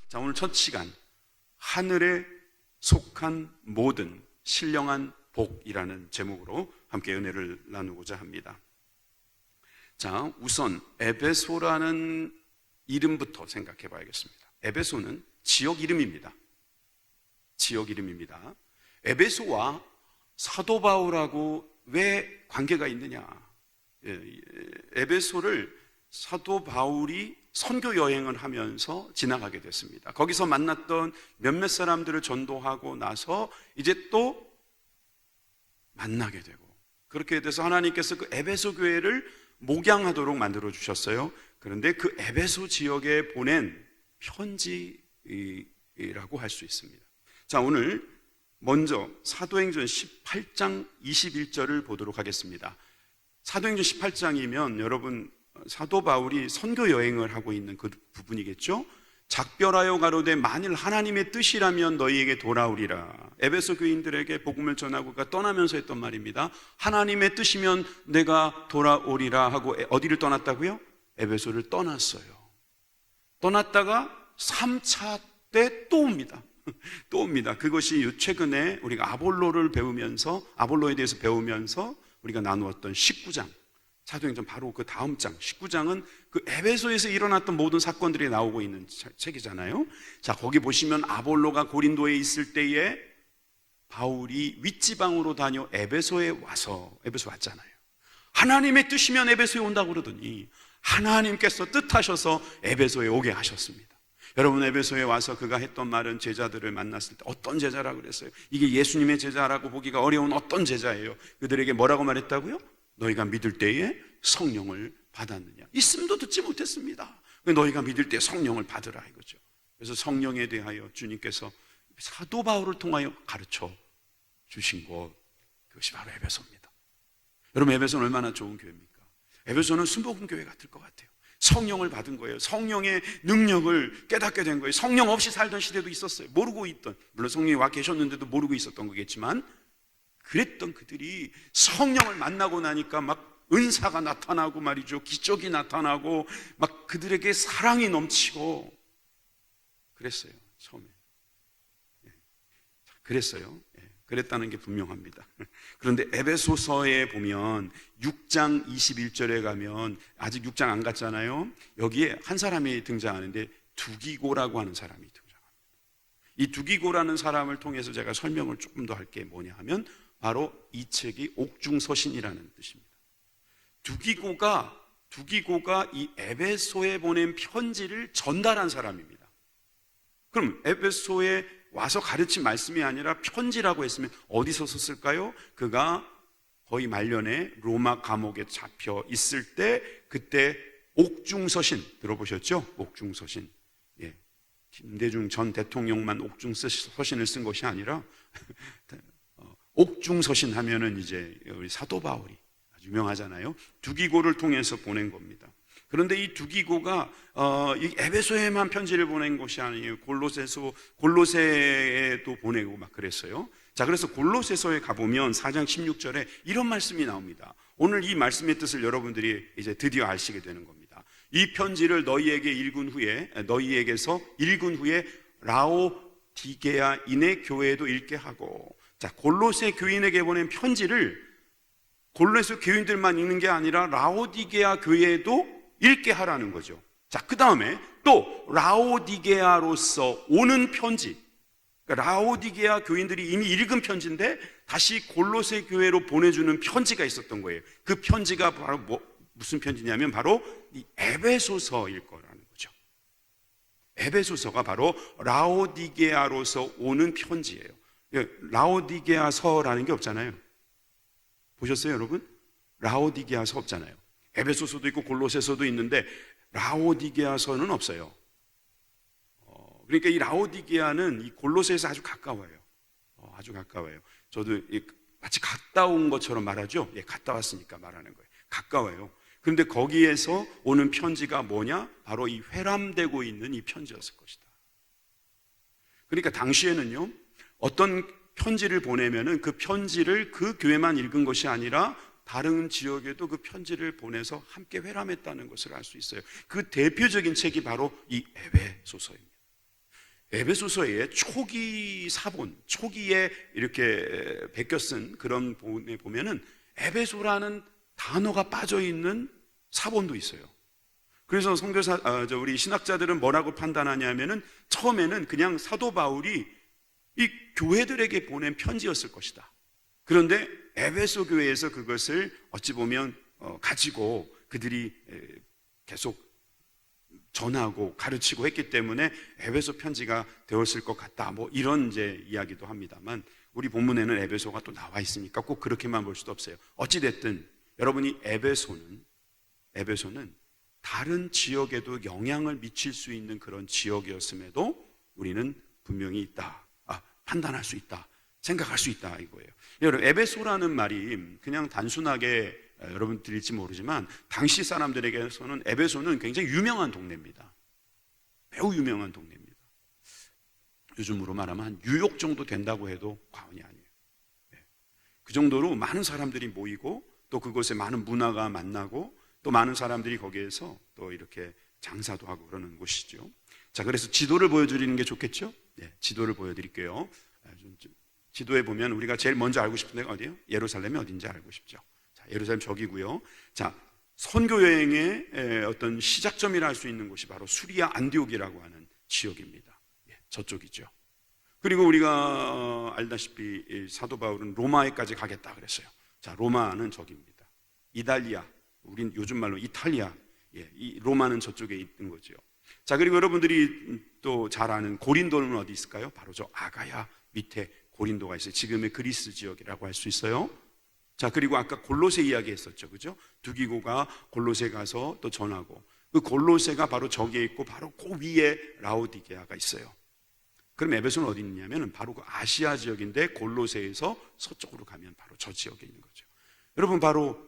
자, 오늘 첫 시간, 하늘에 속한 모든 신령한 복이라는 제목으로 함께 은혜를 나누고자 합니다. 자, 우선 에베소라는 이름부터 생각해 봐야겠습니다. 에베소는 지역 이름입니다. 지역 이름입니다. 에베소와 사도 바울하고 왜 관계가 있느냐? 에베소를 사도 바울이 선교 여행을 하면서 지나가게 됐습니다. 거기서 만났던 몇몇 사람들을 전도하고 나서 이제 또 만나게 되고, 그렇게 돼서 하나님께서 그 에베소 교회를 목양하도록 만들어 주셨어요. 그런데 그 에베소 지역에 보낸 편지라고 할 수 있습니다. 자, 오늘 먼저 사도행전 18장 21절을 보도록 하겠습니다. 사도행전 18장이면 여러분, 사도 바울이 선교 여행을 하고 있는 그 부분이겠죠? 작별하여 가로되 만일 하나님의 뜻이라면 너희에게 돌아오리라. 에베소 교인들에게 복음을 전하고 떠나면서 했던 말입니다. 하나님의 뜻이면 내가 돌아오리라 하고 어디를 떠났다고요? 에베소를 떠났어요. 떠났다가 3차 때 또 옵니다. 또 옵니다. 그것이 최근에 우리가 아볼로에 대해서 배우면서 우리가 나누었던 19장, 사도행전 바로 그 다음 장 19장은 그 에베소에서 일어났던 모든 사건들이 나오고 있는 책이잖아요. 자, 거기 보시면 아볼로가 고린도에 있을 때에 바울이 윗지방으로 다녀 에베소에 왔잖아요. 하나님의 뜻이면 에베소에 온다고 그러더니 하나님께서 뜻하셔서 에베소에 오게 하셨습니다. 여러분, 에베소에 와서 그가 했던 말은 제자들을 만났을 때 어떤 제자라고 그랬어요? 이게 예수님의 제자라고 보기가 어려운 어떤 제자예요? 그들에게 뭐라고 말했다고요? 너희가 믿을 때에 성령을 받았느냐? 있음도 듣지 못했습니다. 너희가 믿을 때 성령을 받으라 이거죠. 그래서 성령에 대하여 주님께서 사도 바울을 통하여 가르쳐 주신 것, 그것이 바로 에베소입니다. 여러분, 에베소는 얼마나 좋은 교회입니까? 에베소는 순복음 교회 같을 것 같아요. 성령을 받은 거예요. 성령의 능력을 깨닫게 된 거예요. 성령 없이 살던 시대도 있었어요. 모르고 있던, 물론 성령이 와 계셨는데도 모르고 있었던 거겠지만, 그랬던 그들이 성령을 만나고 나니까 막 은사가 나타나고 말이죠. 기적이 나타나고 막 그들에게 사랑이 넘치고 그랬어요. 처음에. 그랬어요. 그랬다는 게 분명합니다. 그런데 에베소서에 보면 6장 21절에 가면, 아직 6장 안 갔잖아요. 여기에 한 사람이 등장하는데 두기고라고 하는 사람이 등장합니다. 이 두기고라는 사람을 통해서 제가 설명을 조금 더 할 게 뭐냐 하면 바로 이 책이 옥중서신이라는 뜻입니다. 두기고가 이 에베소에 보낸 편지를 전달한 사람입니다. 그럼 에베소에 와서 가르친 말씀이 아니라 편지라고 했으면 어디서 썼을까요? 그가 거의 말년에 로마 감옥에 잡혀 있을 때, 그때 옥중서신 들어보셨죠? 옥중서신. 김대중 전 대통령만 옥중서신을 쓴 것이 아니라 옥중서신 하면은 이제 우리 사도 바울이 유명하잖아요. 두기고를 통해서 보낸 겁니다. 그런데 이 두기고가 이 에베소에만 편지를 보낸 것이 아니에요. 골로새에도 보내고 막 그랬어요. 자, 그래서 골로새서에 가보면 4장 16절에 이런 말씀이 나옵니다. 오늘 이 말씀의 뜻을 여러분들이 이제 드디어 아시게 되는 겁니다. 이 편지를 너희에게서 읽은 후에 라오디게아인의 교회에도 읽게 하고. 자, 골로새 교인에게 보낸 편지를 골로새 교인들만 읽는 게 아니라 라오디게아 교회에도 읽게 하라는 거죠. 자, 그 다음에 또 라오디게아로서 오는 편지, 그러니까 라오디게아 교인들이 이미 읽은 편지인데 다시 골로새 교회로 보내주는 편지가 있었던 거예요. 그 편지가 바로 무슨 편지냐면 바로 이 에베소서일 거라는 거죠. 에베소서가 바로 라오디게아로서 오는 편지예요. 라오디게아서라는 게 없잖아요. 보셨어요, 여러분? 라오디게아서 없잖아요. 에베소서도 있고 골로새서도 있는데 라오디게아서는 없어요. 그러니까 이 라오디게아는 이 골로새에서 아주 가까워요. 아주 가까워요. 저도 마치 갔다 온 것처럼 말하죠. 갔다 왔으니까 말하는 거예요. 가까워요. 그런데 거기에서 오는 편지가 뭐냐? 바로 이 회람되고 있는 이 편지였을 것이다. 그러니까 당시에는요, 어떤 편지를 보내면은 그 편지를 그 교회만 읽은 것이 아니라 다른 지역에도 그 편지를 보내서 함께 회람했다는 것을 알 수 있어요. 그 대표적인 책이 바로 이 에베소서입니다. 에베소서의 초기 사본, 초기에 이렇게 베껴 쓴 그런 본에 보면은 에베소라는 단어가 빠져 있는 사본도 있어요. 그래서 우리 신학자들은 뭐라고 판단하냐면은 처음에는 그냥 사도 바울이 이 교회들에게 보낸 편지였을 것이다. 그런데 에베소 교회에서 그것을 어찌 보면 가지고 그들이 계속 전하고 가르치고 했기 때문에 에베소 편지가 되었을 것 같다. 뭐 이런 이제 이야기도 합니다만, 우리 본문에는 에베소가 또 나와 있으니까 꼭 그렇게만 볼 수도 없어요. 어찌 됐든 여러분이 에베소는 다른 지역에도 영향을 미칠 수 있는 그런 지역이었음에도 우리는 분명히 판단할 수 있다, 생각할 수 있다 이거예요. 여러분, 에베소라는 말이 그냥 단순하게 여러분 들릴지 모르지만 당시 사람들에게서는 에베소는 굉장히 유명한 동네입니다. 매우 유명한 동네입니다. 요즘으로 말하면 한 뉴욕 정도 된다고 해도 과언이 아니에요. 그 정도로 많은 사람들이 모이고 또 그곳에 많은 문화가 만나고 또 많은 사람들이 거기에서 또 이렇게 장사도 하고 그러는 곳이죠. 자, 그래서 지도를 보여드리는 게 좋겠죠? 네, 지도를 보여드릴게요. 지도에 보면 우리가 제일 먼저 알고 싶은 데가 어디예요? 예루살렘이 어딘지 알고 싶죠. 자, 예루살렘 저기고요. 자, 선교 여행의 어떤 시작점이라 할 수 있는 곳이 바로 수리아 안디옥이라고 하는 지역입니다. 예, 저쪽이죠. 그리고 우리가 알다시피 사도 바울은 로마에까지 가겠다 그랬어요. 자, 로마는 저기입니다. 이달리아, 우린 요즘 말로 이탈리아. 예, 이 로마는 저쪽에 있는 거죠. 자, 그리고 여러분들이 또 잘 아는 고린도는 어디 있을까요? 바로 저 아가야 밑에 고린도가 있어요. 지금의 그리스 지역이라고 할 수 있어요. 자, 그리고 아까 골로새 이야기 했었죠. 그죠? 두기고가 골로새 가서 또 전하고, 그 골로새가 바로 저기에 있고 바로 그 위에 라오디게아가 있어요. 그럼 에베소는 어디 있냐면 바로 그 아시아 지역인데 골로새에서 서쪽으로 가면 바로 저 지역에 있는 거죠. 여러분, 바로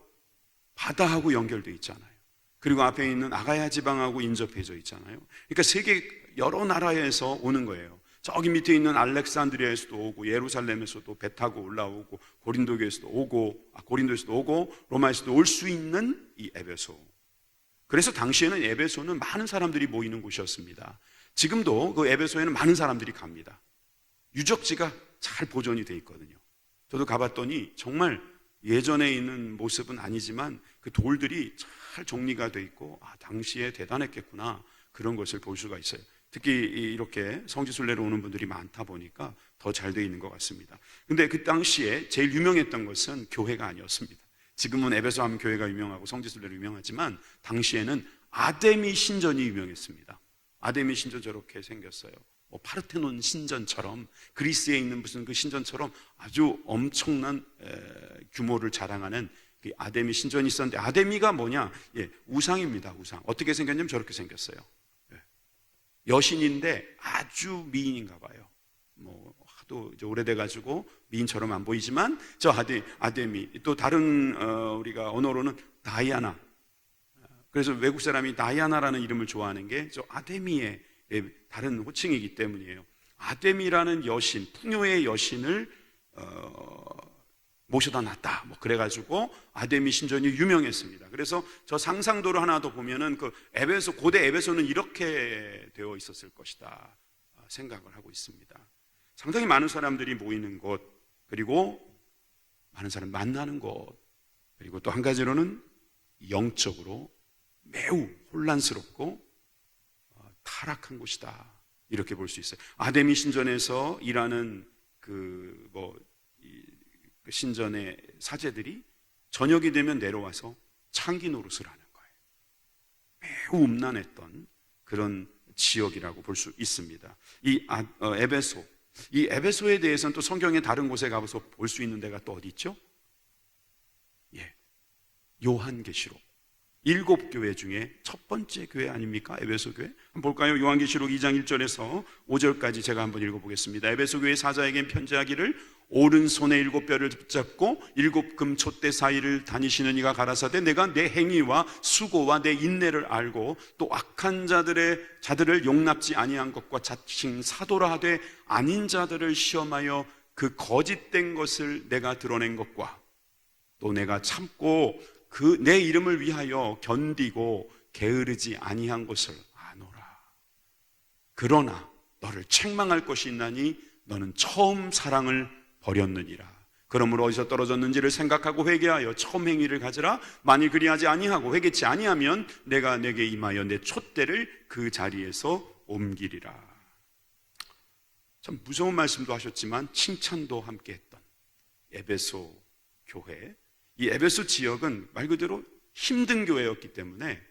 바다하고 연결되어 있잖아요. 그리고 앞에 있는 아가야 지방하고 인접해져 있잖아요. 그러니까 세계 여러 나라에서 오는 거예요. 저기 밑에 있는 알렉산드리아에서도 오고, 예루살렘에서도 배 타고 올라오고, 고린도에서도 오고, 로마에서도 올 수 있는 이 에베소. 그래서 당시에는 에베소는 많은 사람들이 모이는 곳이었습니다. 지금도 그 에베소에는 많은 사람들이 갑니다. 유적지가 잘 보존이 되어 있거든요. 저도 가봤더니 정말 예전에 있는 모습은 아니지만 그 돌들이 잘 정리가 되어 있고, 당시에 대단했겠구나, 그런 것을 볼 수가 있어요. 특히 이렇게 성지순례로 오는 분들이 많다 보니까 더 잘 되어 있는 것 같습니다. 근데 그 당시에 제일 유명했던 것은 교회가 아니었습니다. 지금은 에베소 하면 교회가 유명하고 성지순례로 유명하지만 당시에는 아데미 신전이 유명했습니다. 아데미 신전 저렇게 생겼어요. 파르테논 신전처럼, 그리스에 있는 무슨 그 신전처럼 아주 엄청난 규모를 자랑하는 그 아데미 신전이 있었는데, 아데미가 뭐냐? 예, 우상입니다. 우상. 어떻게 생겼냐면 저렇게 생겼어요. 여신인데 아주 미인인가 봐요. 하도 이제 오래돼가지고 미인처럼 안 보이지만 저 아데미, 또 다른 우리가 언어로는 다이아나. 그래서 외국 사람이 다이아나라는 이름을 좋아하는 게 저 아데미의 다른 호칭이기 때문이에요. 아데미라는 여신, 풍요의 여신을 모셔다 놨다. 그래가지고 아데미 신전이 유명했습니다. 그래서 저 상상도를 하나 더 보면은 그 에베소, 고대 에베소는 이렇게 되어 있었을 것이다 생각을 하고 있습니다. 상당히 많은 사람들이 모이는 곳, 그리고 많은 사람 만나는 곳, 그리고 또 한 가지로는 영적으로 매우 혼란스럽고 타락한 곳이다, 이렇게 볼 수 있어요. 아데미 신전에서 일하는 그 신전의 사제들이 저녁이 되면 내려와서 창기 노릇을 하는 거예요. 매우 음란했던 그런 지역이라고 볼 수 있습니다. 이 에베소에 대해서는 또 성경의 다른 곳에 가서 볼 수 있는 데가 또 어디 있죠? 예, 요한계시록. 7교회 중에 첫 번째 교회 아닙니까? 에베소 교회. 한번 볼까요? 요한계시록 2장 1절에서 5절까지 제가 한번 읽어보겠습니다. 에베소 교회 사자에겐 편지하기를, 오른손에 7뼈를 붙잡고 7 금촛대 사이를 다니시는 이가 가라사대, 내가 내 행위와 수고와 내 인내를 알고 또 악한 자들을 용납지 아니한 것과 자칭 사도라 하되 아닌 자들을 시험하여 그 거짓된 것을 내가 드러낸 것과 또 내가 참고 그 내 이름을 위하여 견디고 게으르지 아니한 것을 아노라. 그러나 너를 책망할 것이 있나니 너는 처음 사랑을 버렸느니라. 그러므로 어디서 떨어졌는지를 생각하고 회개하여 처음 행위를 가지라. 만일 그리하지 아니하고 회개치 아니하면 내가 내게 임하여 내 촛대를 그 자리에서 옮기리라. 참 무서운 말씀도 하셨지만 칭찬도 함께 했던 에베소 교회. 이 에베소 지역은 말 그대로 힘든 교회였기 때문에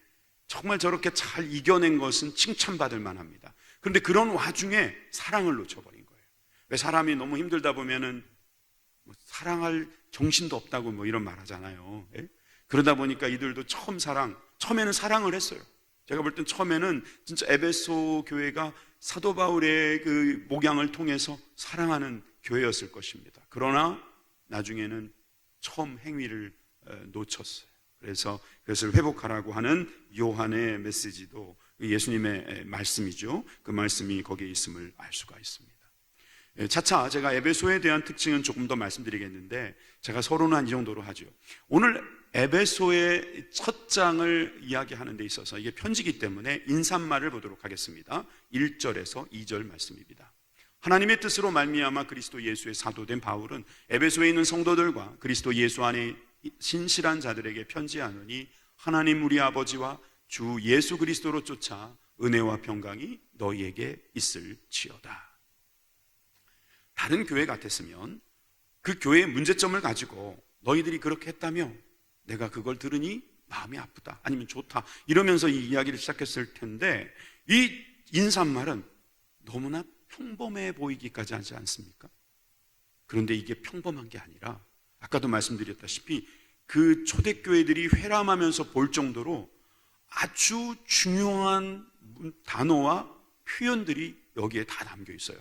정말 저렇게 잘 이겨낸 것은 칭찬받을 만합니다. 그런데 그런 와중에 사랑을 놓쳐버린 거예요. 왜 사람이 너무 힘들다 보면은 사랑할 정신도 없다고 이런 말 하잖아요. 예? 그러다 보니까 이들도 처음에는 사랑을 했어요. 제가 볼 땐 처음에는 진짜 에베소 교회가 사도 바울의 그 목양을 통해서 사랑하는 교회였을 것입니다. 그러나 나중에는 처음 행위를 놓쳤어요. 그래서 그것을 회복하라고 하는 요한의 메시지도 예수님의 말씀이죠. 그 말씀이 거기에 있음을 알 수가 있습니다. 차차 제가 에베소에 대한 특징은 조금 더 말씀드리겠는데 제가 서론은 이 정도로 하죠. 오늘 에베소의 첫 장을 이야기하는 데 있어서 이게 편지이기 때문에 인사말을 보도록 하겠습니다. 1절에서 2절 말씀입니다. 하나님의 뜻으로 말미암아 그리스도 예수의 사도된 바울은 에베소에 있는 성도들과 그리스도 예수 안에 신실한 자들에게 편지하노니 하나님 우리 아버지와 주 예수 그리스도로 쫓아 은혜와 평강이 너희에게 있을지어다. 다른 교회 같았으면 그 교회의 문제점을 가지고 너희들이 그렇게 했다며 내가 그걸 들으니 마음이 아프다, 아니면 좋다, 이러면서 이 이야기를 시작했을 텐데 이 인사말은 너무나 평범해 보이기까지 하지 않습니까? 그런데 이게 평범한 게 아니라 아까도 말씀드렸다시피 그 초대교회들이 회람하면서 볼 정도로 아주 중요한 단어와 표현들이 여기에 다 담겨 있어요.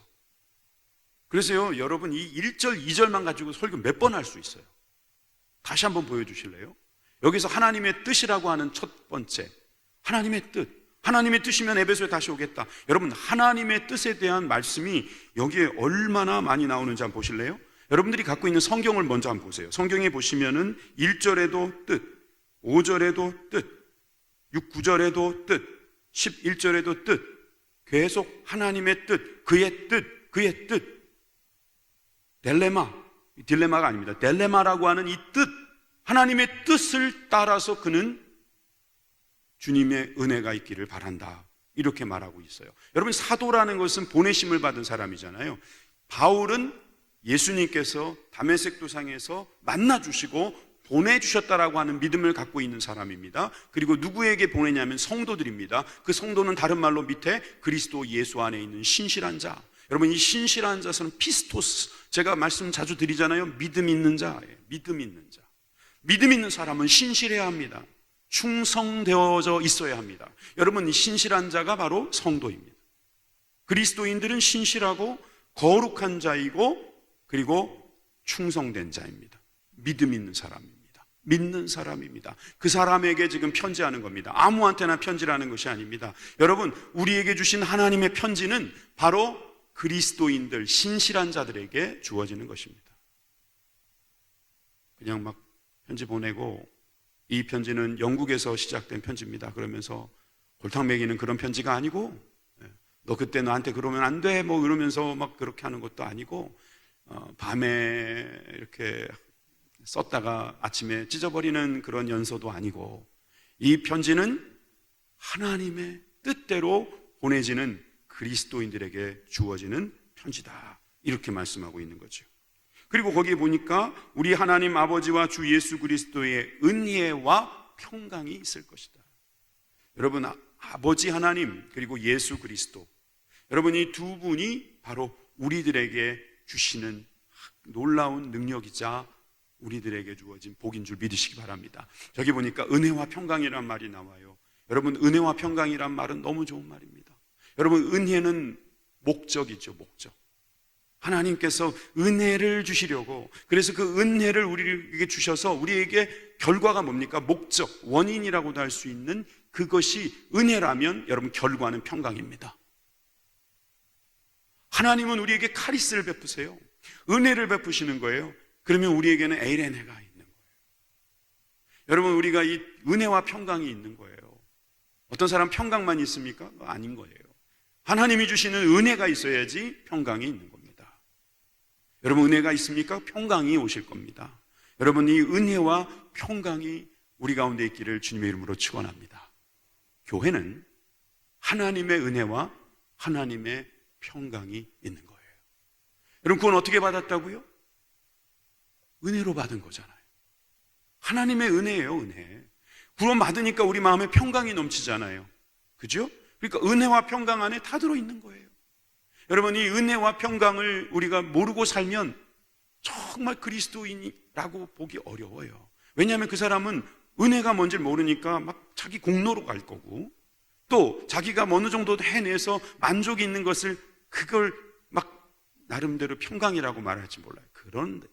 그래서요, 여러분 이 1절, 2절만 가지고 설교 몇 번 할 수 있어요. 다시 한번 보여주실래요? 여기서 하나님의 뜻이라고 하는 첫 번째, 하나님의 뜻. 하나님의 뜻이면 에베소에 다시 오겠다. 여러분, 하나님의 뜻에 대한 말씀이 여기에 얼마나 많이 나오는지 한번 보실래요? 여러분들이 갖고 있는 성경을 먼저 한번 보세요. 성경에 보시면은 1절에도 뜻, 5절에도 뜻, 9절에도 뜻, 11절에도 뜻, 계속 하나님의 뜻, 그의 뜻, 그의 뜻. 딜레마가 아닙니다. 딜레마라고 하는 이 뜻, 하나님의 뜻을 따라서 그는 주님의 은혜가 있기를 바란다, 이렇게 말하고 있어요. 여러분, 사도라는 것은 보내심을 받은 사람이잖아요. 바울은 예수님께서 다메섹 도상에서 만나주시고 보내주셨다라고 하는 믿음을 갖고 있는 사람입니다. 그리고 누구에게 보내냐면 성도들입니다. 그 성도는 다른 말로 밑에 그리스도 예수 안에 있는 신실한 자. 여러분, 이 신실한 자는 피스토스, 제가 말씀 자주 드리잖아요. 믿음 있는 자예요. 믿음 있는 자. 믿음 있는 사람은 신실해야 합니다. 충성되어져 있어야 합니다. 여러분, 이 신실한 자가 바로 성도입니다. 그리스도인들은 신실하고 거룩한 자이고 그리고 충성된 자입니다. 믿음 있는 사람입니다. 믿는 사람입니다. 그 사람에게 지금 편지하는 겁니다. 아무한테나 편지라는 것이 아닙니다. 여러분, 우리에게 주신 하나님의 편지는 바로 그리스도인들, 신실한 자들에게 주어지는 것입니다. 그냥 막 편지 보내고 이 편지는 영국에서 시작된 편지입니다, 그러면서 골탕 먹이는 그런 편지가 아니고, 너 그때 나한테 그러면 안 돼, 이러면서 막 그렇게 하는 것도 아니고, 밤에 이렇게 썼다가 아침에 찢어버리는 그런 연서도 아니고, 이 편지는 하나님의 뜻대로 보내지는 그리스도인들에게 주어지는 편지다, 이렇게 말씀하고 있는 거죠. 그리고 거기에 보니까 우리 하나님 아버지와 주 예수 그리스도의 은혜와 평강이 있을 것이다. 여러분, 아버지 하나님 그리고 예수 그리스도, 여러분, 이 두 분이 바로 우리들에게 주시는 놀라운 능력이자 우리들에게 주어진 복인 줄 믿으시기 바랍니다. 저기 보니까 은혜와 평강이란 말이 나와요. 여러분, 은혜와 평강이란 말은 너무 좋은 말입니다. 여러분, 은혜는 목적이죠, 목적. 하나님께서 은혜를 주시려고, 그래서 그 은혜를 우리에게 주셔서 우리에게 결과가 뭡니까? 목적, 원인이라고도 할 수 있는 그것이 은혜라면 여러분, 결과는 평강입니다. 하나님은 우리에게 카리스를 베푸세요. 은혜를 베푸시는 거예요. 그러면 우리에게는 에이레네가 있는 거예요. 여러분, 우리가 이 은혜와 평강이 있는 거예요. 어떤 사람 평강만 있습니까? 아닌 거예요. 하나님이 주시는 은혜가 있어야지 평강이 있는 겁니다. 여러분, 은혜가 있습니까? 평강이 오실 겁니다. 여러분, 이 은혜와 평강이 우리 가운데 있기를 주님의 이름으로 축원합니다. 교회는 하나님의 은혜와 하나님의 평강이 있는 거예요. 여러분, 그건 어떻게 받았다고요? 은혜로 받은 거잖아요. 하나님의 은혜예요, 은혜. 구원 받으니까 우리 마음에 평강이 넘치잖아요. 그죠? 그러니까 은혜와 평강 안에 다 들어있는 거예요. 여러분, 이 은혜와 평강을 우리가 모르고 살면 정말 그리스도인이라고 보기 어려워요. 왜냐하면 그 사람은 은혜가 뭔지를 모르니까 막 자기 공로로 갈 거고, 또 자기가 어느 정도 해내서 만족이 있는 것을 그걸 막 나름대로 평강이라고 말할지 몰라요.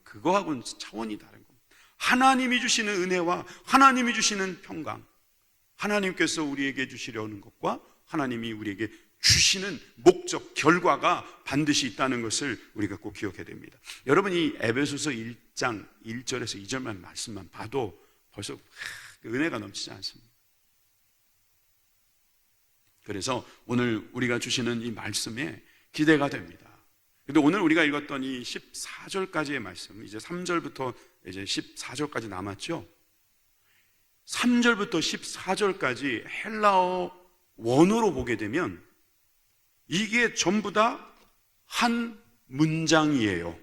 그거하고는 차원이 다른 겁니다. 하나님이 주시는 은혜와 하나님이 주시는 평강, 하나님께서 우리에게 주시려는 것과 하나님이 우리에게 주시는 목적, 결과가 반드시 있다는 것을 우리가 꼭 기억해야 됩니다. 여러분, 이 에베소서 1장 1절에서 2절만 말씀만 봐도 벌써 은혜가 넘치지 않습니까? 그래서 오늘 우리가 주시는 이 말씀에 기대가 됩니다. 근데 오늘 우리가 읽었던 이 14절까지의 말씀, 이제 3절부터 이제 14절까지 남았죠. 3절부터 14절까지 헬라어 원어로 보게 되면 이게 전부 다 한 문장이에요.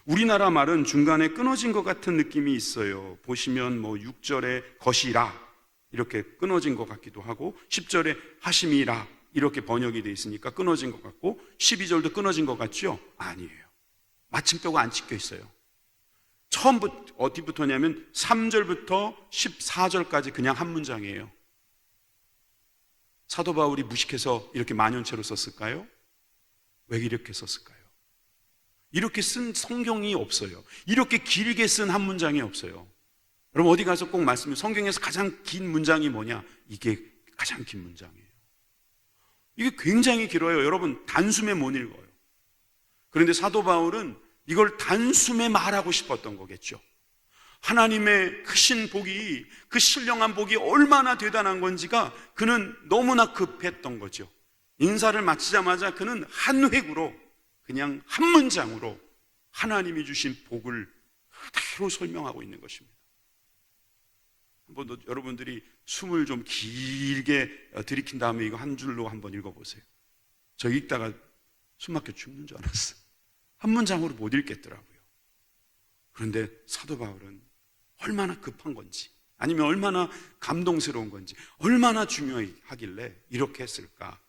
우리나라 말은 중간에 끊어진 것 같은 느낌이 있어요. 보시면 뭐 6절에 것이라 이렇게 끊어진 것 같기도 하고, 10절에 하심이라 이렇게 번역이 되어 있으니까 끊어진 것 같고, 12절도 끊어진 것 같죠? 아니에요. 마침표가 안 찍혀 있어요. 처음부터 어디부터냐면 3절부터 14절까지 그냥 한 문장이에요. 사도 바울이 무식해서 이렇게 만연체로 썼을까요? 왜 이렇게 썼을까요? 이렇게 쓴 성경이 없어요. 이렇게 길게 쓴 한 문장이 없어요. 여러분, 어디 가서 꼭 말씀해, 성경에서 가장 긴 문장이 뭐냐? 이게 가장 긴 문장이에요. 이게 굉장히 길어요. 여러분, 단숨에 못 읽어요. 그런데 사도 바울은 이걸 단숨에 말하고 싶었던 거겠죠. 하나님의 크신 복이, 그 신령한 복이 얼마나 대단한 건지가 그는 너무나 급했던 거죠. 인사를 마치자마자 그는 한 획으로, 그냥 한 문장으로 하나님이 주신 복을 그대로 설명하고 있는 것입니다. 한번 여러분들이 숨을 좀 길게 들이킨 다음에 이거 한 줄로 한번 읽어보세요. 저 읽다가 숨 막혀 죽는 줄 알았어요. 한 문장으로 못 읽겠더라고요. 그런데 사도 바울은 얼마나 급한 건지, 아니면 얼마나 감동스러운 건지, 얼마나 중요하길래 이렇게 했을까,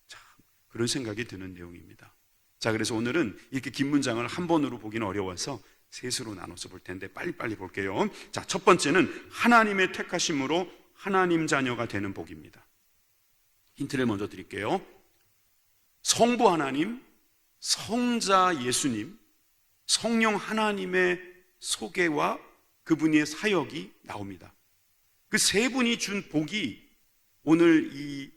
참 그런 생각이 드는 내용입니다. 자, 그래서 오늘은 이렇게 긴 문장을 한 번으로 보기는 어려워서 셋으로 나눠서 볼 텐데 빨리빨리 볼게요. 자, 첫 번째는 하나님의 택하심으로 하나님 자녀가 되는 복입니다. 힌트를 먼저 드릴게요. 성부 하나님, 성자 예수님, 성령 하나님의 소개와 그분의 사역이 나옵니다. 그 세 분이 준 복이 오늘 이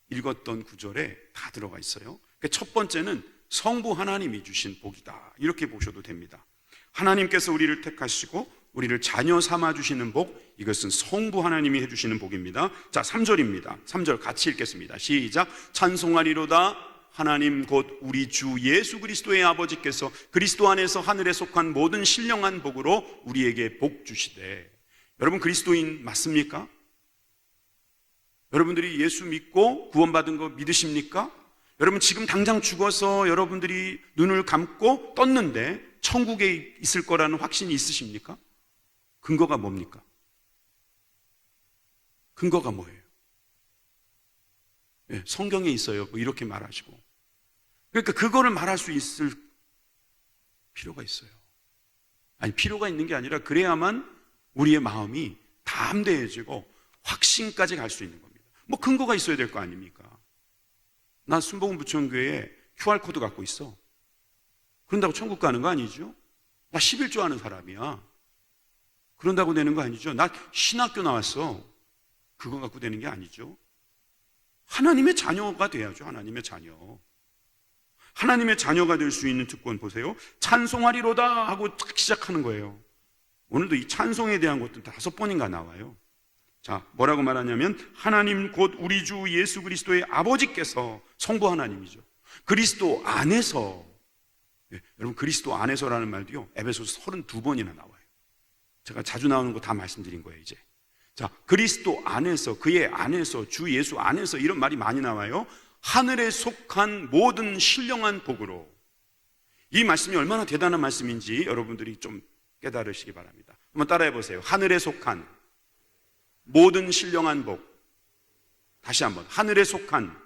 읽었던 구절에 다 들어가 있어요. 첫 번째는 성부 하나님이 주신 복이다, 이렇게 보셔도 됩니다. 하나님께서 우리를 택하시고 우리를 자녀 삼아 주시는 복, 이것은 성부 하나님이 해주시는 복입니다. 자, 3절입니다. 3절 같이 읽겠습니다. 시작. 찬송하리로다 하나님 곧 우리 주 예수 그리스도의 아버지께서 그리스도 안에서 하늘에 속한 모든 신령한 복으로 우리에게 복 주시되. 여러분, 그리스도인 맞습니까? 여러분들이 예수 믿고 구원받은 거 믿으십니까? 여러분, 지금 당장 죽어서 여러분들이 눈을 감고 떴는데 천국에 있을 거라는 확신이 있으십니까? 근거가 뭡니까? 근거가 뭐예요? 네, 성경에 있어요, 뭐 이렇게 말하시고. 그러니까 그거를 말할 수 있을 필요가 있어요. 아니, 필요가 있는 게 아니라 그래야만 우리의 마음이 담대해지고 확신까지 갈 수 있는 겁니다. 뭐 근거가 있어야 될 거 아닙니까? 나 순복음 부천교회에 QR코드 갖고 있어. 그런다고 천국 가는 거 아니죠? 나 11조 하는 사람이야. 그런다고 되는 거 아니죠? 나 신학교 나왔어. 그거 갖고 되는 게 아니죠. 하나님의 자녀가 돼야죠. 하나님의 자녀. 하나님의 자녀가 될 수 있는 특권 보세요. 찬송하리로다 하고 딱 시작하는 거예요. 오늘도 이 찬송에 대한 것도 5번인가 나와요. 자, 뭐라고 말하냐면 하나님 곧 우리 주 예수 그리스도의 아버지께서, 성부 하나님이죠, 그리스도 안에서, 여러분 그리스도 안에서라는 말도요 에베소서 32번이나 나와요. 제가 자주 나오는 거 다 말씀드린 거예요 이제. 자, 그리스도 안에서, 그의 안에서, 주 예수 안에서, 이런 말이 많이 나와요. 하늘에 속한 모든 신령한 복으로. 이 말씀이 얼마나 대단한 말씀인지 여러분들이 좀 깨달으시기 바랍니다. 한번 따라해 보세요. 하늘에 속한 모든 신령한 복. 다시 한번, 하늘에 속한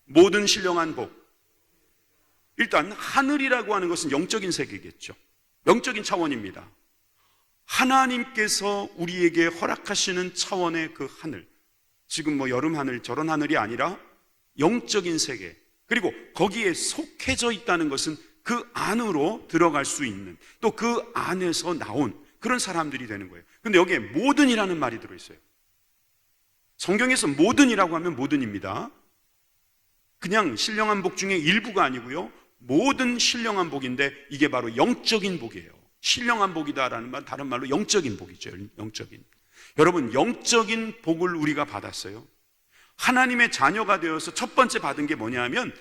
모든 신령한 복. 일단 하늘이라고 하는 것은 영적인 세계겠죠. 영적인 차원입니다. 하나님께서 우리에게 허락하시는 차원의 그 하늘, 지금 뭐 여름 하늘 저런 하늘이 아니라 영적인 세계, 그리고 거기에 속해져 있다는 것은 그 안으로 들어갈 수 있는, 또 그 안에서 나온 그런 사람들이 되는 거예요. 근데 여기에 모든이라는 말이 들어있어요. 성경에서 모든이라고 하면 모든입니다. 그냥 신령한 복 중에 일부가 아니고요, 모든 신령한 복인데 이게 바로 영적인 복이에요. 신령한 복이다라는 말, 다른 말로 영적인 복이죠. 영적인. 여러분, 영적인 복을 우리가 받았어요. 하나님의 자녀가 되어서 첫 번째 받은 게 뭐냐 하면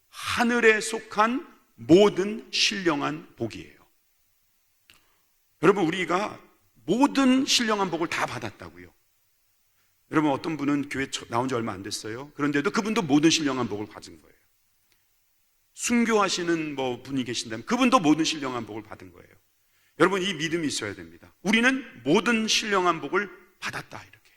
하늘에 속한 모든 신령한 복이에요. 여러분, 우리가 모든 신령한 복을 다 받았다고요. 여러분, 어떤 분은 교회 나온 지 얼마 안 됐어요. 그런데도 그분도 모든 신령한 복을 받은 거예요. 순교하시는 분이 계신다면 그분도 모든 신령한 복을 받은 거예요. 여러분, 이 믿음이 있어야 됩니다. 우리는 모든 신령한 복을 받았다, 이렇게.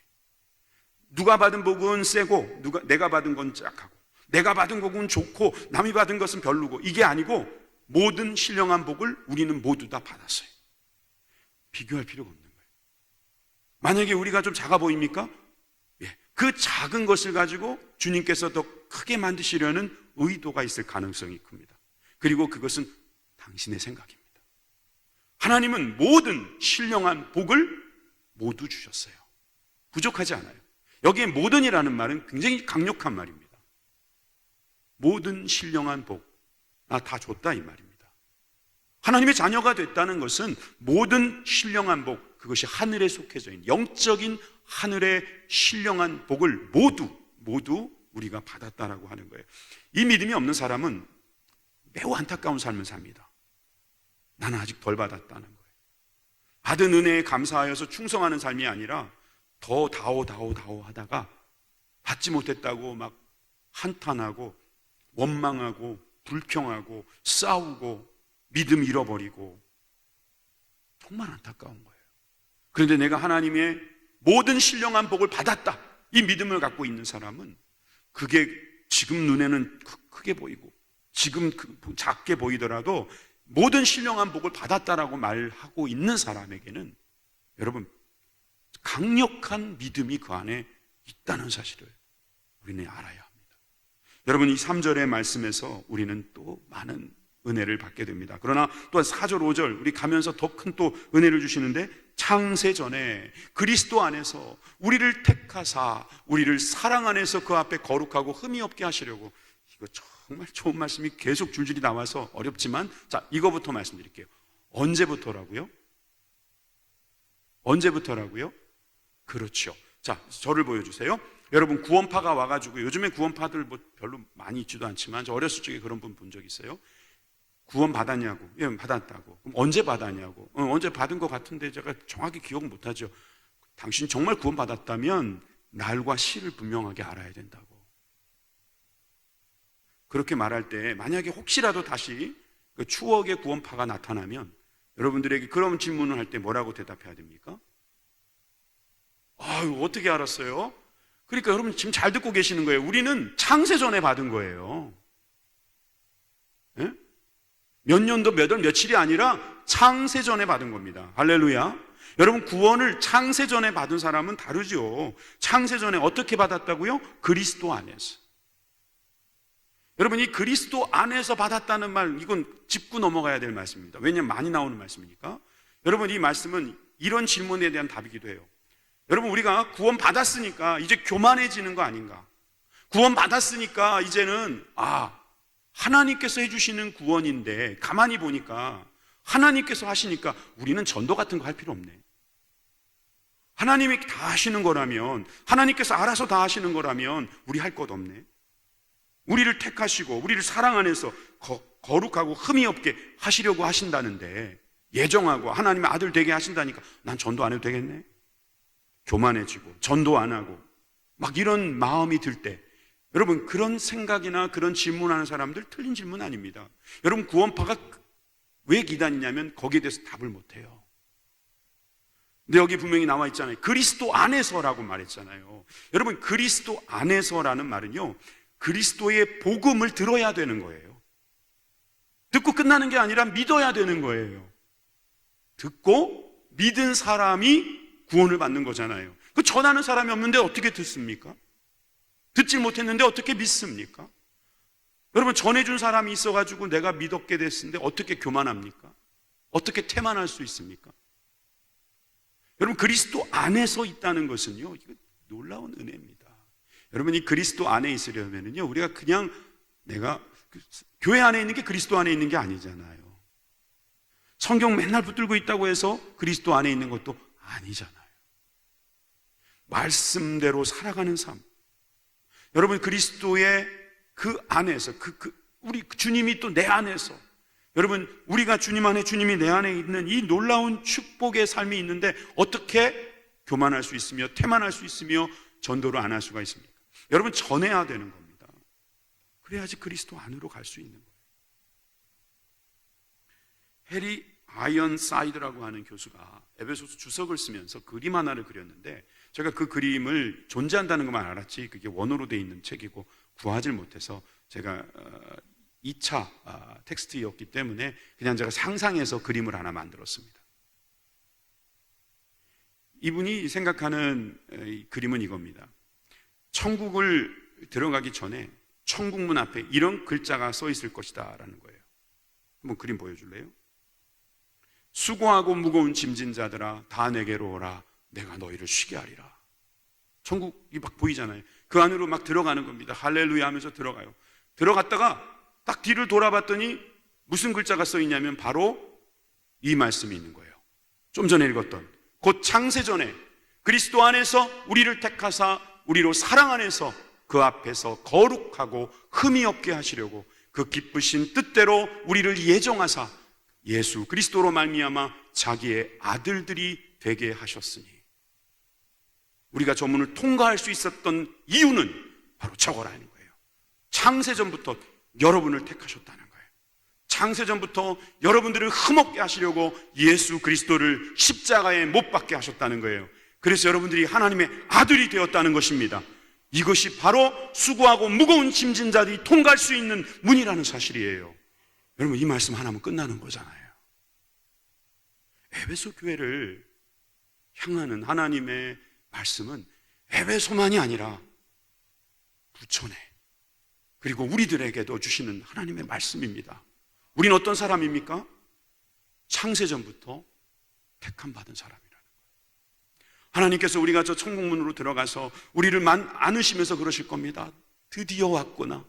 누가 받은 복은 세고 내가 받은 건 짝하고, 내가 받은 복은 좋고 남이 받은 것은 별로고, 이게 아니고 모든 신령한 복을 우리는 모두 다 받았어요. 비교할 필요가 없는 거예요. 만약에 우리가 좀 작아 보입니까? 그 작은 것을 가지고 주님께서 더 크게 만드시려는 의도가 있을 가능성이 큽니다. 그리고 그것은 당신의 생각입니다. 하나님은 모든 신령한 복을 모두 주셨어요. 부족하지 않아요. 여기에 모든이라는 말은 굉장히 강력한 말입니다. 모든 신령한 복, 나 다 줬다, 이 말입니다. 하나님의 자녀가 됐다는 것은 모든 신령한 복, 그것이 하늘에 속해져 있는 영적인 하늘의 신령한 복을 모두 우리가 받았다라고 하는 거예요. 이 믿음이 없는 사람은 매우 안타까운 삶을 삽니다. 나는 아직 덜 받았다는 거예요. 받은 은혜에 감사하여서 충성하는 삶이 아니라 더 다오 하다가 받지 못했다고 막 한탄하고 원망하고 불평하고 싸우고 믿음 잃어버리고, 정말 안타까운 거예요. 그런데 내가 하나님의 모든 신령한 복을 받았다, 이 믿음을 갖고 있는 사람은 그게 지금 눈에는 크게 보이고 지금 작게 보이더라도 모든 신령한 복을 받았다라고 말하고 있는 사람에게는 여러분, 강력한 믿음이 그 안에 있다는 사실을 우리는 알아야 합니다. 여러분, 이 3절의 말씀에서 우리는 또 많은 은혜를 받게 됩니다. 그러나 또한 4절 5절 우리 가면서 더 큰 또 은혜를 주시는데, 창세전에 그리스도 안에서 우리를 택하사 우리를 사랑 안에서 그 앞에 거룩하고 흠이 없게 하시려고. 이거 정말 좋은 말씀이 계속 줄줄이 나와서 어렵지만, 자, 이거부터 말씀드릴게요. 언제부터라고요? 언제부터라고요? 그렇죠. 자, 저를 보여주세요. 여러분, 구원파가 와가지고, 요즘에 구원파들 별로 많이 있지도 않지만 저 어렸을 적에 그런 분 본 적 있어요. 구원 받았냐고. 예, 받았다고. 그럼 언제 받았냐고. 언제 받은 것 같은데 제가 정확히 기억 못하죠. 당신 정말 구원 받았다면 날과 시를 분명하게 알아야 된다고. 그렇게 말할 때 만약에 혹시라도 다시 그 추억의 구원파가 나타나면 여러분들에게 그런 질문을 할 때 뭐라고 대답해야 됩니까? 아유, 어떻게 알았어요? 그러니까 여러분 지금 잘 듣고 계시는 거예요. 우리는 창세전에 받은 거예요. 예? 몇 년도 몇 월 며칠이 아니라 창세전에 받은 겁니다. 할렐루야. 여러분, 구원을 창세전에 받은 사람은 다르죠. 창세전에 어떻게 받았다고요? 그리스도 안에서. 여러분, 이 그리스도 안에서 받았다는 말, 이건 짚고 넘어가야 될 말씀입니다. 왜냐하면 많이 나오는 말씀이니까. 여러분, 이 말씀은 이런 질문에 대한 답이기도 해요. 여러분, 우리가 구원 받았으니까 이제 교만해지는 거 아닌가? 구원 받았으니까 이제는 하나님께서 해주시는 구원인데 가만히 보니까 하나님께서 하시니까 우리는 전도 같은 거 할 필요 없네. 하나님이 다 하시는 거라면, 하나님께서 알아서 다 하시는 거라면 우리 할 것 없네. 우리를 택하시고 우리를 사랑 안에서 거룩하고 흠이 없게 하시려고 하신다는데, 예정하고 하나님의 아들 되게 하신다니까 난 전도 안 해도 되겠네. 교만해지고 전도 안 하고 막 이런 마음이 들 때, 여러분 그런 생각이나 그런 질문하는 사람들 틀린 질문 아닙니다. 여러분 구원파가 왜 기다리냐면 거기에 대해서 답을 못해요. 근데 여기 분명히 나와 있잖아요. 그리스도 안에서라고 말했잖아요. 여러분 그리스도 안에서라는 말은요, 그리스도의 복음을 들어야 되는 거예요. 듣고 끝나는 게 아니라 믿어야 되는 거예요. 듣고 믿은 사람이 구원을 받는 거잖아요. 그 전하는 사람이 없는데 어떻게 듣습니까? 듣질 못했는데 어떻게 믿습니까? 여러분 전해준 사람이 있어가지고 내가 믿었게 됐는데 어떻게 교만합니까? 어떻게 태만할 수 있습니까? 여러분 그리스도 안에서 있다는 것은요, 이거 놀라운 은혜입니다. 여러분 이 그리스도 안에 있으려면요, 우리가 그냥 내가 교회 안에 있는 게 그리스도 안에 있는 게 아니잖아요. 성경 맨날 붙들고 있다고 해서 그리스도 안에 있는 것도 아니잖아요. 말씀대로 살아가는 삶. 여러분 그리스도의 그 안에서 우리 주님이 또 내 안에서, 여러분 우리가 주님 안에, 주님이 내 안에 있는 이 놀라운 축복의 삶이 있는데 어떻게 교만할 수 있으며 태만할 수 있으며 전도를 안 할 수가 있습니까? 여러분 전해야 되는 겁니다. 그래야지 그리스도 안으로 갈 수 있는 거예요. 해리 아이언사이드라고 하는 교수가 에베소서 주석을 쓰면서 그림 하나를 그렸는데, 제가 그 그림을 존재한다는 것만 알았지 그게 원어로 돼 있는 책이고 구하질 못해서 제가 2차 텍스트였기 때문에 그냥 제가 상상해서 그림을 하나 만들었습니다. 이분이 생각하는 그림은 이겁니다. 천국을 들어가기 전에 천국문 앞에 이런 글자가 써 있을 것이다 라는 거예요. 한번 그림 보여줄래요? 수고하고 무거운 짐진 자들아 다 내게로 오라, 내가 너희를 쉬게 하리라. 천국이 막 보이잖아요. 그 안으로 막 들어가는 겁니다. 할렐루야 하면서 들어가요. 들어갔다가 딱 뒤를 돌아봤더니 무슨 글자가 써 있냐면 바로 이 말씀이 있는 거예요. 좀 전에 읽었던, 곧 창세전에 그리스도 안에서 우리를 택하사 우리로 사랑 안에서 그 앞에서 거룩하고 흠이 없게 하시려고 그 기쁘신 뜻대로 우리를 예정하사 예수 그리스도로 말미암아 자기의 아들들이 되게 하셨으니. 우리가 저 문을 통과할 수 있었던 이유는 바로 저거라는 거예요. 창세전부터 여러분을 택하셨다는 거예요. 창세전부터 여러분들을 흠없게 하시려고 예수 그리스도를 십자가에 못 박게 하셨다는 거예요. 그래서 여러분들이 하나님의 아들이 되었다는 것입니다. 이것이 바로 수고하고 무거운 짐진 자들이 통과할 수 있는 문이라는 사실이에요. 여러분 이 말씀 하나면 끝나는 거잖아요. 에베소 교회를 향하는 하나님의 말씀은 에베소만이 아니라 부천에, 그리고 우리들에게도 주시는 하나님의 말씀입니다. 우리는 어떤 사람입니까? 창세전부터 택함받은 사람이라는 거예요. 하나님께서 우리가 저 천국문으로 들어가서 우리를 안으시면서 그러실 겁니다. 드디어 왔구나.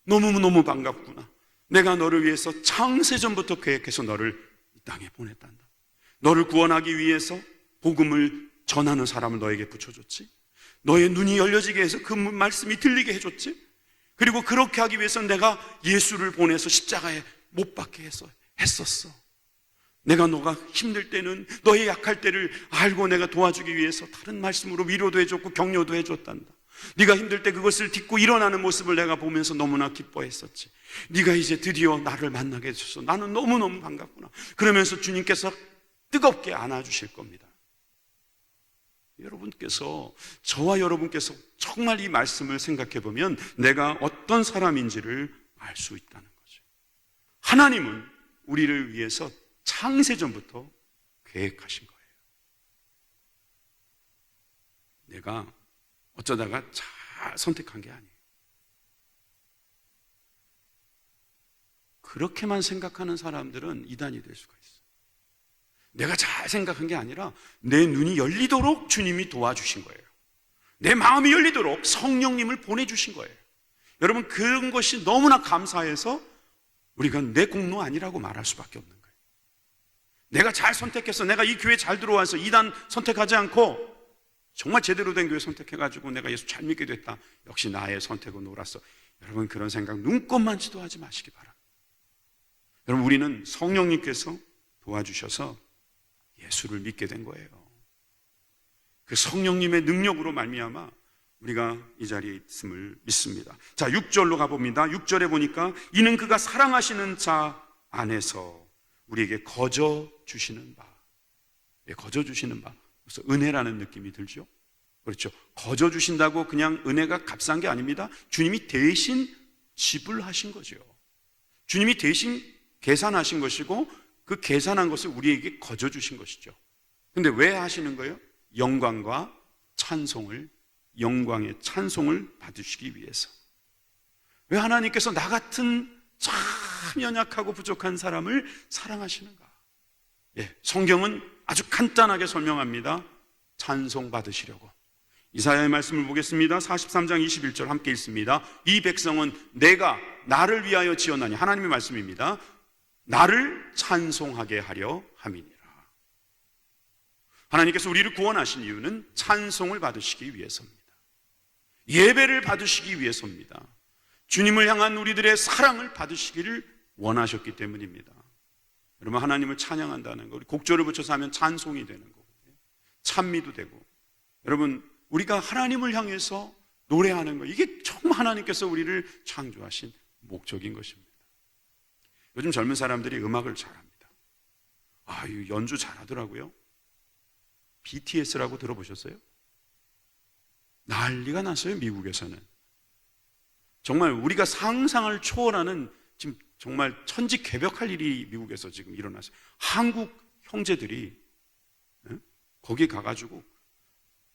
너무너무 반갑구나. 내가 너를 위해서 창세전부터 계획해서 너를 이 땅에 보냈단다. 너를 구원하기 위해서 복음을 전하는 사람을 너에게 붙여줬지. 너의 눈이 열려지게 해서 그 말씀이 들리게 해줬지. 그리고 그렇게 하기 위해서 내가 예수를 보내서 십자가에 못 박게 했었어. 내가 너가 힘들 때는, 너의 약할 때를 알고 내가 도와주기 위해서 다른 말씀으로 위로도 해줬고 격려도 해줬단다. 네가 힘들 때 그것을 딛고 일어나는 모습을 내가 보면서 너무나 기뻐했었지. 네가 이제 드디어 나를 만나게 해줘서 나는 너무너무 반갑구나. 그러면서 주님께서 뜨겁게 안아주실 겁니다. 여러분께서, 저와 여러분께서 정말 이 말씀을 생각해 보면 내가 어떤 사람인지를 알 수 있다는 거죠. 하나님은 우리를 위해서 창세전부터 계획하신 거예요. 내가 어쩌다가 잘 선택한 게 아니에요. 그렇게만 생각하는 사람들은 이단이 될 수가 있어요. 내가 잘 생각한 게 아니라 내 눈이 열리도록 주님이 도와주신 거예요. 내 마음이 열리도록 성령님을 보내주신 거예요. 여러분 그런 것이 너무나 감사해서 우리가 내 공로 아니라고 말할 수밖에 없는 거예요. 내가 잘 선택해서 내가 이 교회 잘 들어와서 이단 선택하지 않고 정말 제대로 된 교회 선택해가지고 내가 예수 잘 믿게 됐다. 역시 나의 선택은 옳았어. 여러분 그런 생각 눈꼽만치도 하지 마시기 바랍니다. 여러분 우리는 성령님께서 도와주셔서 예수를 믿게 된 거예요. 그 성령님의 능력으로 말미암아 우리가 이 자리에 있음을 믿습니다. 자, 6절로 가봅니다. 6절에 보니까 이는 그가 사랑하시는 자 안에서 우리에게 거저 주시는 바. 거저 주시는 바. 그래서 은혜라는 느낌이 들죠. 그렇죠. 거저 주신다고 그냥 은혜가 값싼 게 아닙니다. 주님이 대신 지불하신 거죠. 주님이 대신 계산하신 것이고 그 계산한 것을 우리에게 거저 주신 것이죠. 근데 왜 하시는 거예요? 영광과 찬송을, 영광의 찬송을 받으시기 위해서. 왜 하나님께서 나 같은 참 연약하고 부족한 사람을 사랑하시는가? 성경은 아주 간단하게 설명합니다. 찬송 받으시려고. 이사야의 말씀을 보겠습니다. 43장 21절 함께 읽습니다. 이 백성은 내가 나를 위하여 지었나니, 하나님의 말씀입니다. 나를 찬송하게 하려 함이니라. 하나님께서 우리를 구원하신 이유는 찬송을 받으시기 위해서입니다. 예배를 받으시기 위해서입니다. 주님을 향한 우리들의 사랑을 받으시기를 원하셨기 때문입니다. 여러분 하나님을 찬양한다는 거, 우리 곡조를 붙여서 하면 찬송이 되는 거고 찬미도 되고, 여러분 우리가 하나님을 향해서 노래하는 거, 이게 정말 하나님께서 우리를 창조하신 목적인 것입니다. 요즘 젊은 사람들이 음악을 잘합니다. 연주 잘하더라고요. BTS라고 들어보셨어요? 난리가 났어요, 미국에서는. 정말 우리가 상상을 초월하는 지금 정말 천지개벽할 일이 미국에서 지금 일어났어요. 한국 형제들이 거기 가가지고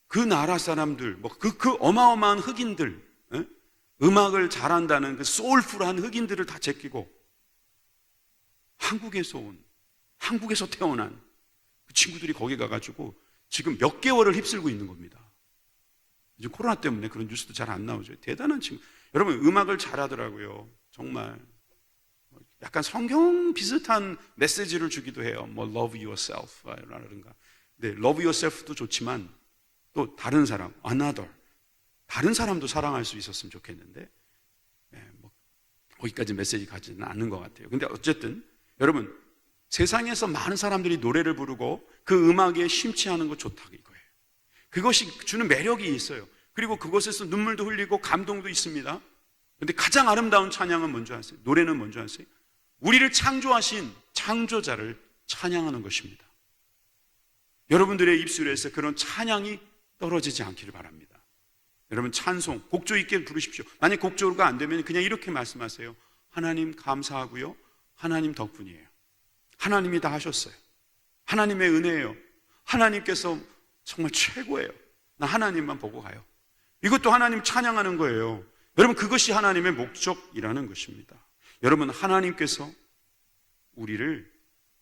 그 나라 사람들, 그 어마어마한 흑인들, 음악을 잘한다는 그 소울풀한 흑인들을 다 제끼고 한국에서 태어난 그 친구들이 거기 가가지고 지금 몇 개월을 휩쓸고 있는 겁니다. 이제 코로나 때문에 그런 뉴스도 잘 안 나오죠. 대단한 친구. 여러분 음악을 잘하더라고요. 정말 약간 성경 비슷한 메시지를 주기도 해요. love yourself 라든가. 네, love yourself도 좋지만 또 다른 사람, another, 다른 사람도 사랑할 수 있었으면 좋겠는데 거기까지 메시지 가지는 않는 것 같아요. 근데 어쨌든 여러분 세상에서 많은 사람들이 노래를 부르고 그 음악에 심취하는 거 좋다 이거예요. 그것이 주는 매력이 있어요. 그리고 그곳에서 눈물도 흘리고 감동도 있습니다. 그런데 가장 아름다운 찬양은 뭔지 아세요? 노래는 뭔지 아세요? 우리를 창조하신 창조자를 찬양하는 것입니다. 여러분들의 입술에서 그런 찬양이 떨어지지 않기를 바랍니다. 여러분 찬송, 곡조 있게 부르십시오. 만약 곡조가 안 되면 그냥 이렇게 말씀하세요. 하나님 감사하고요. 하나님 덕분이에요. 하나님이 다 하셨어요. 하나님의 은혜예요. 하나님께서 정말 최고예요. 나 하나님만 보고 가요. 이것도 하나님 찬양하는 거예요. 여러분 그것이 하나님의 목적이라는 것입니다. 여러분 하나님께서 우리를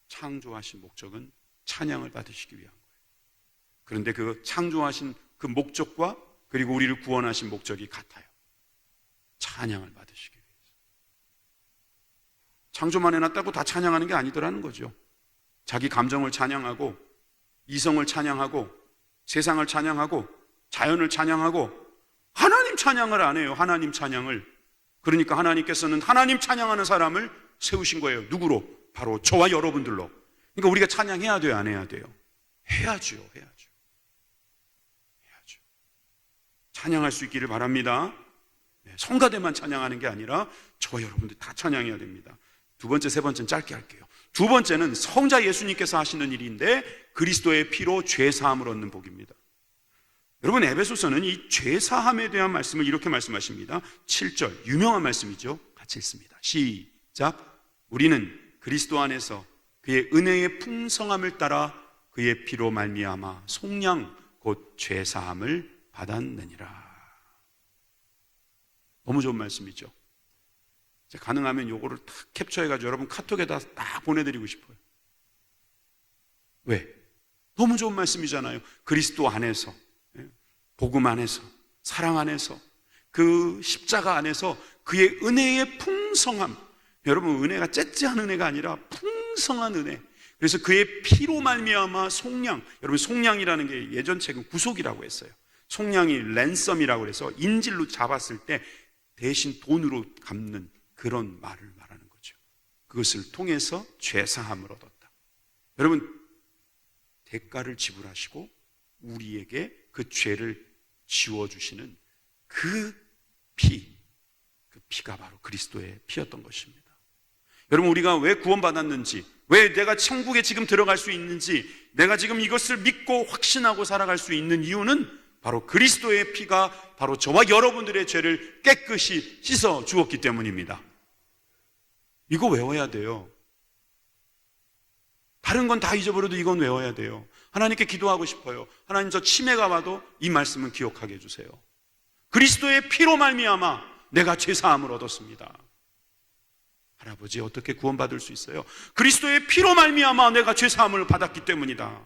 창조하신 목적은 찬양을 받으시기 위한 거예요. 그런데 그 창조하신 그 목적과 그리고 우리를 구원하신 목적이 같아요. 찬양을 받으시기 위해서. 창조만 해놨다고 다 찬양하는 게 아니더라는 거죠. 자기 감정을 찬양하고 이성을 찬양하고 세상을 찬양하고 자연을 찬양하고 하나님 찬양을 안 해요. 하나님 찬양을. 그러니까 하나님께서는 하나님 찬양하는 사람을 세우신 거예요. 누구로? 바로 저와 여러분들로. 그러니까 우리가 찬양해야 돼요? 안 해야 돼요? 해야죠. 찬양할 수 있기를 바랍니다. 성가대만 찬양하는 게 아니라 저와 여러분들 다 찬양해야 됩니다. 두 번째, 세 번째는 짧게 할게요. 두 번째는 성자 예수님께서 하시는 일인데 그리스도의 피로 죄사함을 얻는 복입니다. 여러분 에베소서는 이 죄사함에 대한 말씀을 이렇게 말씀하십니다. 7절 유명한 말씀이죠. 같이 읽습니다. 시작. 우리는 그리스도 안에서 그의 은혜의 풍성함을 따라 그의 피로 말미암아 속량 곧 죄사함을 받았느니라. 너무 좋은 말씀이죠. 가능하면 요거를 딱 캡처해가지고 여러분 카톡에다 딱 보내드리고 싶어요. 왜? 너무 좋은 말씀이잖아요. 그리스도 안에서, 복음 안에서, 사랑 안에서, 그 십자가 안에서 그의 은혜의 풍성함. 여러분 은혜가 째째한 은혜가 아니라 풍성한 은혜. 그래서 그의 피로 말미암아 속량, 여러분 속량이라는 게 예전 책은 구속이라고 했어요. 속량이 랜섬이라고 해서 인질로 잡았을 때 대신 돈으로 갚는 그런 말을 말하는 거죠. 그것을 통해서 죄사함을 얻었다. 여러분, 대가를 지불하시고 우리에게 그 죄를 지워주시는 그 피가 바로 그리스도의 피였던 것입니다. 여러분, 우리가 왜 구원받았는지, 왜 내가 천국에 지금 들어갈 수 있는지, 내가 지금 이것을 믿고 확신하고 살아갈 수 있는 이유는 바로 그리스도의 피가 바로 저와 여러분들의 죄를 깨끗이 씻어 주었기 때문입니다. 이거 외워야 돼요. 다른 건 다 잊어버려도 이건 외워야 돼요. 하나님께 기도하고 싶어요. 하나님, 저 치매가 와도 이 말씀은 기억하게 해주세요. 그리스도의 피로 말미암아 내가 죄사함을 얻었습니다. 할아버지, 어떻게 구원받을 수 있어요? 그리스도의 피로 말미암아 내가 죄사함을 받았기 때문이다.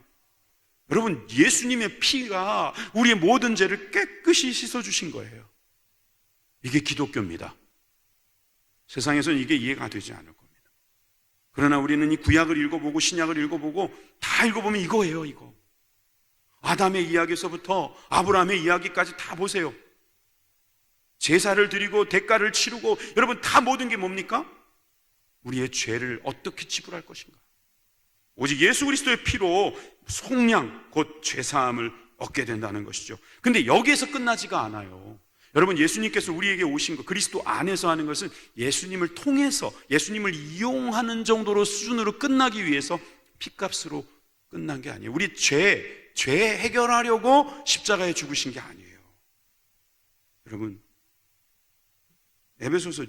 여러분, 예수님의 피가 우리의 모든 죄를 깨끗이 씻어주신 거예요. 이게 기독교입니다. 세상에서는 이게 이해가 되지 않을 겁니다. 그러나 우리는 이 구약을 읽어보고 신약을 읽어보고 다 읽어보면 이거예요, 이거. 아담의 이야기에서부터 아브라함의 이야기까지 다 보세요. 제사를 드리고 대가를 치르고, 여러분, 다 모든 게 뭡니까? 우리의 죄를 어떻게 지불할 것인가? 오직 예수 그리스도의 피로 속량, 곧 죄사함을 얻게 된다는 것이죠. 근데 여기에서 끝나지가 않아요. 여러분, 예수님께서 우리에게 오신 것, 그리스도 안에서 하는 것은 예수님을 통해서, 예수님을 이용하는 정도로 수준으로 끝나기 위해서 피값으로 끝난 게 아니에요. 우리 죄 해결하려고 십자가에 죽으신 게 아니에요. 여러분, 에베소서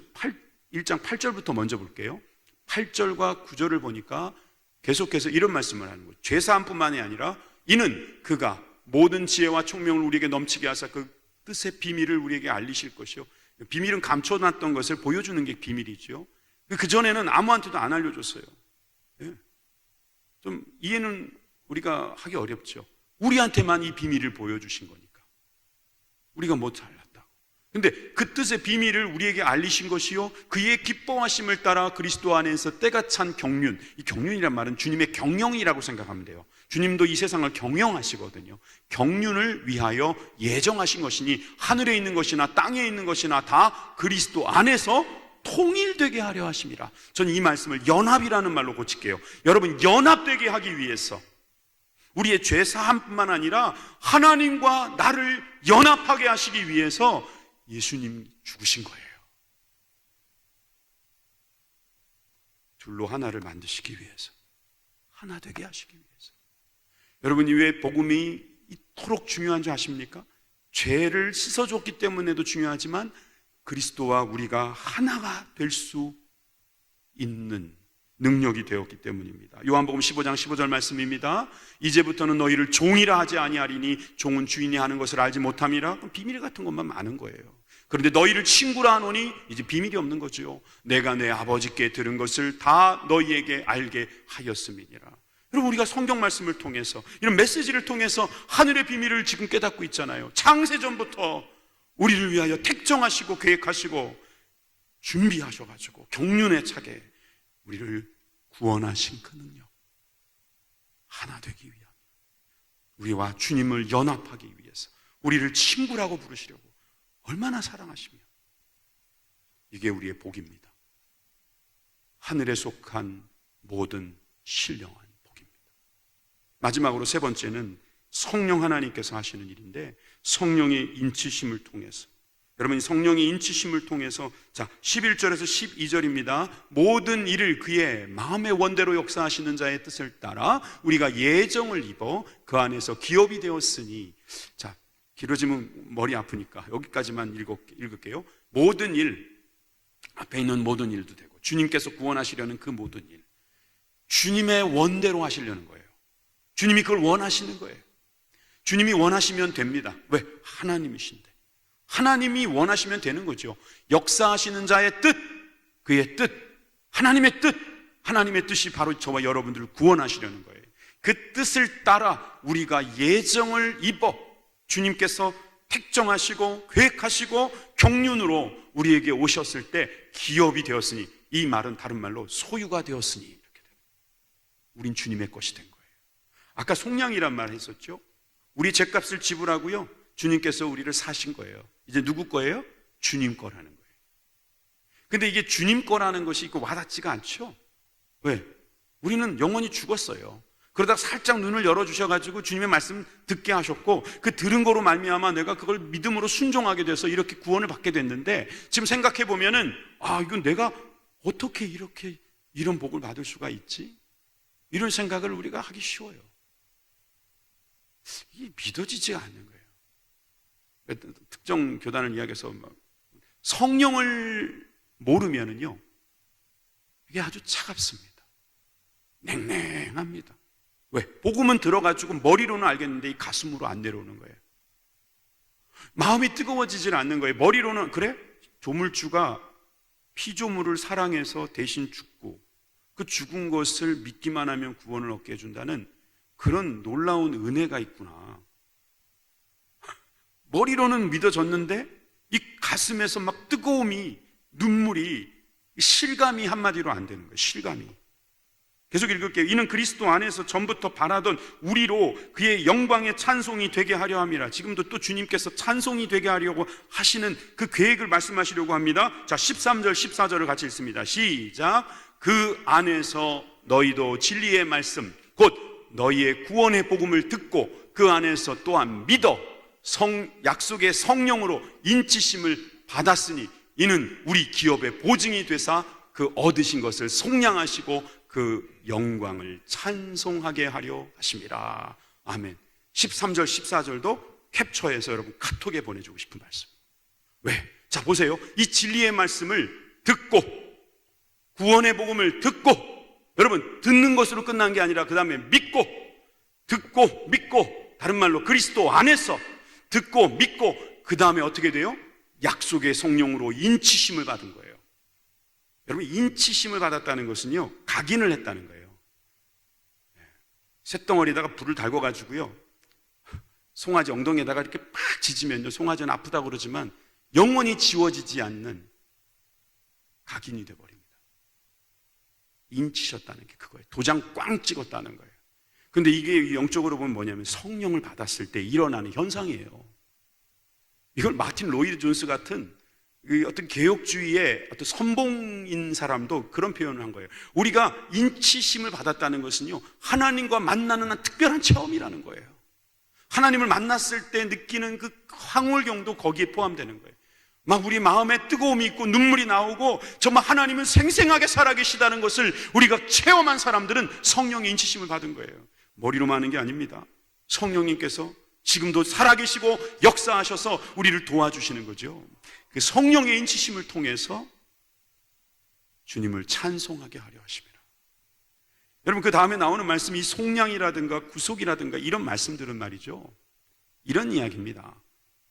1장 8절부터 먼저 볼게요. 8절과 9절을 보니까 계속해서 이런 말씀을 하는 거예요. 죄사함뿐만이 아니라 이는 그가 모든 지혜와 총명을 우리에게 넘치게 하사 그 뜻의 비밀을 우리에게 알리실 것이요. 비밀은 감춰놨던 것을 보여주는 게 비밀이죠. 그전에는 아무한테도 안 알려줬어요. 좀 이해는 우리가 하기 어렵죠. 우리한테만 이 비밀을 보여주신 거니까. 우리가 뭐 잘났다고. 근데 그 뜻의 비밀을 우리에게 알리신 것이요, 그의 기뻐하심을 따라 그리스도 안에서 때가 찬 경륜. 이 경륜이란 말은 주님의 경영이라고 생각하면 돼요. 주님도 이 세상을 경영하시거든요. 경륜을 위하여 예정하신 것이니 하늘에 있는 것이나 땅에 있는 것이나 다 그리스도 안에서 통일되게 하려 하심이라. 저는 이 말씀을 연합이라는 말로 고칠게요. 여러분, 연합되게 하기 위해서 우리의 죄 사함뿐만 아니라 하나님과 나를 연합하게 하시기 위해서 예수님 죽으신 거예요. 둘로 하나를 만드시기 위해서, 하나 되게 하시기 위해서. 여러분이 왜 복음이 이토록 중요한 줄 아십니까? 죄를 씻어줬기 때문에도 중요하지만 그리스도와 우리가 하나가 될 수 있는 능력이 되었기 때문입니다. 요한복음 15장 15절 말씀입니다. 이제부터는 너희를 종이라 하지 아니하리니 종은 주인이 하는 것을 알지 못함이라. 그럼 비밀 같은 것만 많은 거예요. 그런데 너희를 친구라 하노니 이제 비밀이 없는 거죠. 내가 내 아버지께 들은 것을 다 너희에게 알게 하였음이니라. 여러분, 우리가 성경 말씀을 통해서, 이런 메시지를 통해서 하늘의 비밀을 지금 깨닫고 있잖아요. 창세전부터 우리를 위하여 택정하시고 계획하시고 준비하셔가지고 경륜에 차게 우리를 구원하신 그 능력, 하나 되기 위함, 우리와 주님을 연합하기 위해서 우리를 친구라고 부르시려고 얼마나 사랑하시며, 이게 우리의 복입니다. 하늘에 속한 모든 신령한 복입니다. 마지막으로 세 번째는 성령 하나님께서 하시는 일인데, 성령의 인치심을 통해서, 여러분, 성령의 인치심을 통해서, 자, 11절에서 12절입니다. 모든 일을 그의 마음의 원대로 역사하시는 자의 뜻을 따라 우리가 예정을 입어 그 안에서 기업이 되었으니. 자, 길어지면 머리 아프니까 여기까지만 읽을게요. 모든 일, 앞에 있는 모든 일도 되고 주님께서 구원하시려는 그 모든 일, 주님의 원대로 하시려는 거예요. 주님이 그걸 원하시는 거예요. 주님이 원하시면 됩니다. 왜? 하나님이신데. 하나님이 원하시면 되는 거죠. 역사하시는 자의 뜻, 그의 뜻, 하나님의 뜻, 하나님의 뜻이 바로 저와 여러분들을 구원하시려는 거예요. 그 뜻을 따라 우리가 예정을 입어 주님께서 택정하시고 계획하시고 경륜으로 우리에게 오셨을 때 기업이 되었으니, 이 말은 다른 말로 소유가 되었으니 이렇게 돼요. 우린 주님의 것이 된 거예요. 아까 속량이란 말 했었죠. 우리 죗값을 지불하고요, 주님께서 우리를 사신 거예요. 이제 누구 거예요? 주님 거라는 거예요. 근데 이게 주님 거라는 것이 있고 와닿지가 않죠. 왜? 우리는 영원히 죽었어요. 그러다가 살짝 눈을 열어주셔가지고 주님의 말씀 듣게 하셨고, 그 들은 거로 말미암아 내가 그걸 믿음으로 순종하게 돼서 이렇게 구원을 받게 됐는데, 지금 생각해 보면은 이건 내가 어떻게 이렇게 이런 복을 받을 수가 있지? 이런 생각을 우리가 하기 쉬워요. 이게 믿어지지 않는 거예요. 특정 교단을 이야기해서 성령을 모르면은요, 이게 아주 차갑습니다. 냉랭합니다. 왜? 복음은 들어가지고 머리로는 알겠는데 이 가슴으로 안 내려오는 거예요. 마음이 뜨거워지질 않는 거예요. 머리로는 그래? 조물주가 피조물을 사랑해서 대신 죽고 그 죽은 것을 믿기만 하면 구원을 얻게 해준다는 그런 놀라운 은혜가 있구나. 머리로는 믿어졌는데 이 가슴에서 막 뜨거움이, 눈물이, 실감이 한마디로 안 되는 거예요. 실감이. 계속 읽을게요. 이는 그리스도 안에서 전부터 바라던 우리로 그의 영광의 찬송이 되게 하려 함이라. 지금도 또 주님께서 찬송이 되게 하려고 하시는 그 계획을 말씀하시려고 합니다. 자, 13절 14절을 같이 읽습니다. 시작. 그 안에서 너희도 진리의 말씀 곧 너희의 구원의 복음을 듣고 그 안에서 또한 믿어 약속의 성령으로 인치심을 받았으니 이는 우리 기업의 보증이 되사 그 얻으신 것을 속량하시고 그 영광을 찬송하게 하려 하심이라. 아멘. 13절 14절도 캡처해서 여러분 카톡에 보내주고 싶은 말씀. 왜? 자, 보세요. 이 진리의 말씀을 듣고 구원의 복음을 듣고, 여러분 듣는 것으로 끝난 게 아니라 그 다음에 믿고, 듣고 믿고, 다른 말로 그리스도 안에서 듣고 믿고, 그 다음에 어떻게 돼요? 약속의 성령으로 인치심을 받은 거예요. 여러분, 인치심을 받았다는 것은요, 각인을 했다는 거예요. 쇳덩어리에다가 불을 달궈가지고요, 송아지 엉덩이에다가 이렇게 팍 지지면요, 송아지는 아프다고 그러지만 영원히 지워지지 않는 각인이 되어버립니다. 인치셨다는 게 그거예요. 도장 꽝 찍었다는 거예요. 근데 이게 영적으로 보면 뭐냐면 성령을 받았을 때 일어나는 현상이에요. 이걸 마틴 로이드 존스 같은 어떤 개혁주의의 어떤 선봉인 사람도 그런 표현을 한 거예요. 우리가 인치심을 받았다는 것은요, 하나님과 만나는 한 특별한 체험이라는 거예요. 하나님을 만났을 때 느끼는 그 황홀경도 거기에 포함되는 거예요. 막 우리 마음에 뜨거움이 있고 눈물이 나오고 정말 하나님은 생생하게 살아계시다는 것을 우리가 체험한 사람들은 성령의 인치심을 받은 거예요. 머리로만 하는 게 아닙니다. 성령님께서 지금도 살아계시고 역사하셔서 우리를 도와주시는 거죠. 그 성령의 인치심을 통해서 주님을 찬송하게 하려 하십니다. 여러분, 그 다음에 나오는 말씀이 속량이라든가 구속이라든가 이런 말씀들은 말이죠, 이런 이야기입니다.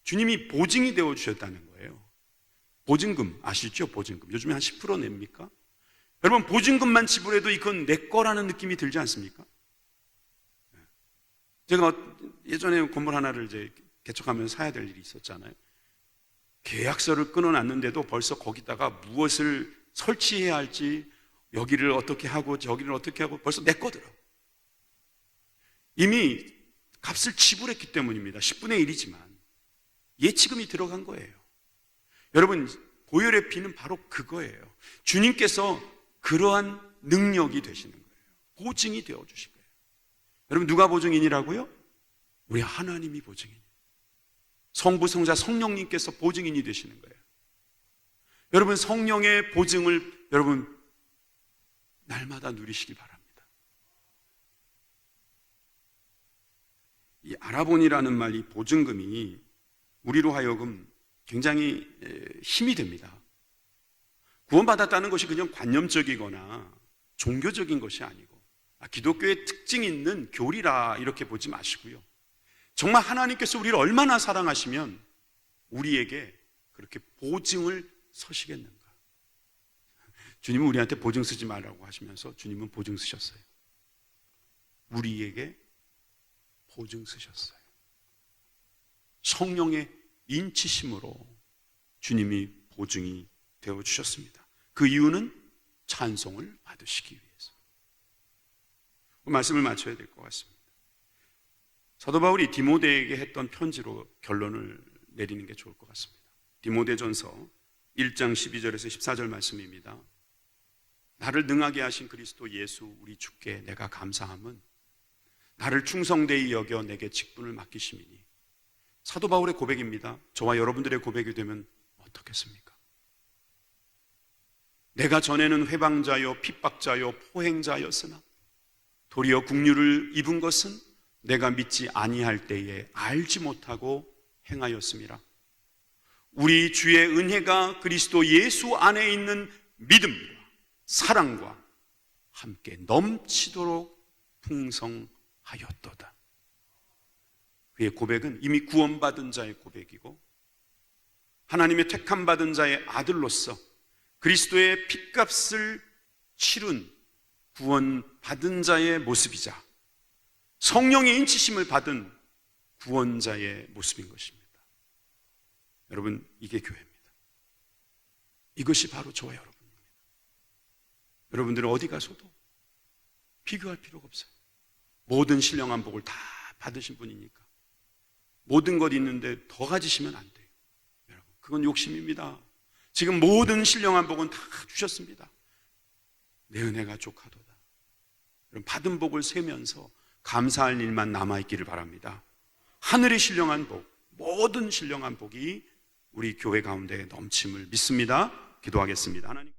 주님이 보증이 되어주셨다는 거예요. 보증금 아시죠? 보증금 요즘에 한 10% 냅니까? 여러분, 보증금만 지불해도 이건 내 거라는 느낌이 들지 않습니까? 제가 예전에 건물 하나를 이제 개척하면서 사야 될 일이 있었잖아요. 계약서를 끊어놨는데도 벌써 거기다가 무엇을 설치해야 할지, 여기를 어떻게 하고 저기를 어떻게 하고 벌써 내 거더라고요. 이미 값을 지불했기 때문입니다. 10분의 1이지만 예치금이 들어간 거예요. 여러분, 보혈의 피는 바로 그거예요. 주님께서 그러한 능력이 되시는 거예요. 보증이 되어주신 거예요. 여러분, 누가 보증인이라고요? 우리 하나님이 보증인. 성부, 성자, 성령님께서 보증인이 되시는 거예요. 여러분, 성령의 보증을 여러분 날마다 누리시기 바랍니다. 이 아라본이라는 말, 이 보증금이 우리로 하여금 굉장히 힘이 됩니다. 구원받았다는 것이 그냥 관념적이거나 종교적인 것이 아니고 기독교의 특징 있는 교리라 이렇게 보지 마시고요, 정말 하나님께서 우리를 얼마나 사랑하시면 우리에게 그렇게 보증을 서시겠는가. 주님은 우리한테 보증 쓰지 말라고 하시면서 주님은 보증 쓰셨어요. 우리에게 보증 쓰셨어요. 성령의 인치심으로 주님이 보증이 되어주셨습니다. 그 이유는 찬송을 받으시기 위해서. 말씀을 마쳐야 될 것 같습니다. 사도 바울이 디모데에게 했던 편지로 결론을 내리는 게 좋을 것 같습니다. 디모데전서 1장 12절에서 14절 말씀입니다. 나를 능하게 하신 그리스도 예수 우리 주께 내가 감사함은 나를 충성되이 여겨 내게 직분을 맡기심이니. 사도 바울의 고백입니다. 저와 여러분들의 고백이 되면 어떻겠습니까? 내가 전에는 회방자요 핍박자요 포행자였으나 도리어 국류를 입은 것은 내가 믿지 아니할 때에 알지 못하고 행하였음이라. 우리 주의 은혜가 그리스도 예수 안에 있는 믿음과 사랑과 함께 넘치도록 풍성하였도다. 그의 고백은 이미 구원받은 자의 고백이고 하나님의 택함받은 자의 아들로서 그리스도의 핏값을 치룬 구원받은 자의 모습이자 성령의 인치심을 받은 구원자의 모습인 것입니다. 여러분, 이게 교회입니다. 이것이 바로 저와 여러분입니다. 여러분들은 어디 가서도 비교할 필요가 없어요. 모든 신령한 복을 다 받으신 분이니까 모든 것 있는데 더 가지시면 안 돼요. 여러분, 그건 욕심입니다. 지금 모든 신령한 복은 다 주셨습니다. 내 은혜가 족하도다. 여러분, 받은 복을 세면서 감사할 일만 남아있기를 바랍니다. 하늘의 신령한 복, 모든 신령한 복이 우리 교회 가운데 넘침을 믿습니다. 기도하겠습니다. 하나님.